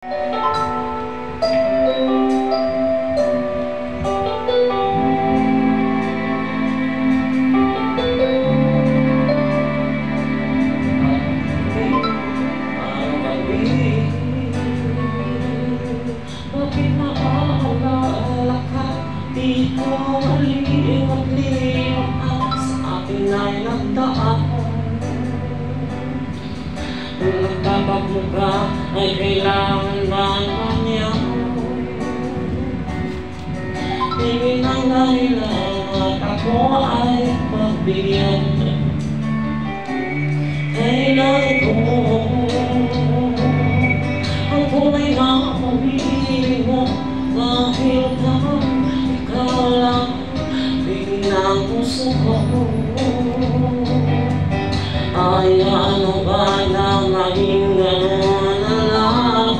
Di ko liwat-liwat ang sa akin ay nagdaan. Kung nagpapagmuka ay kailangan ba kanya? Hindi nang dahilan at ako ay pagbigyan. Kailangan ko ang kulay na pag-ibig mo dahil ikaw lang ang puso ko. Ay ano ba na maging gano'n na lang?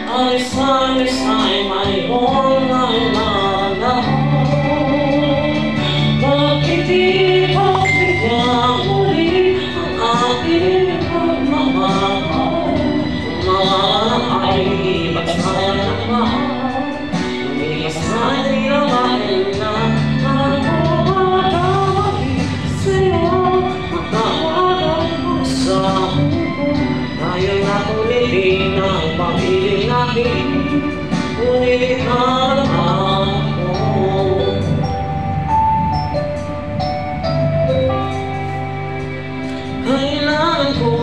Alis-alis ay mayroon ay nalaman. Bakit di ba bigyan muli ang aking pagmamahal? Mawala ay ba't sayang mahal? Ulit ang ako. Kailangan ko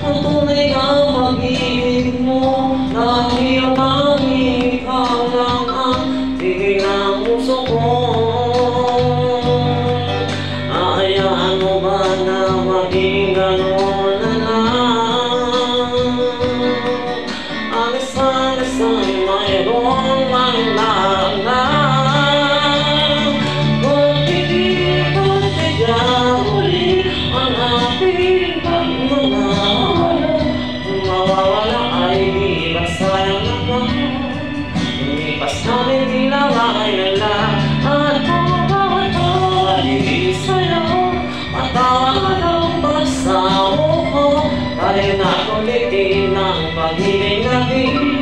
ang tunay na pag-ibig mo, dahil ang ikaw lang ang tigil ng puso ko. Hayaan mo ba na maging gano'n na lang? Alis-alis ay mayroong manlalang. Bakit di ba bigyan muli ang ating pagmamahal? Kung mawawala ay di ba sayang naman? Lumipas namin bilang ay lahat mo bawat pag-ibig sa'yo. Matawa ng basa mo ko, tayo na ulitin ang pag-ibig natin.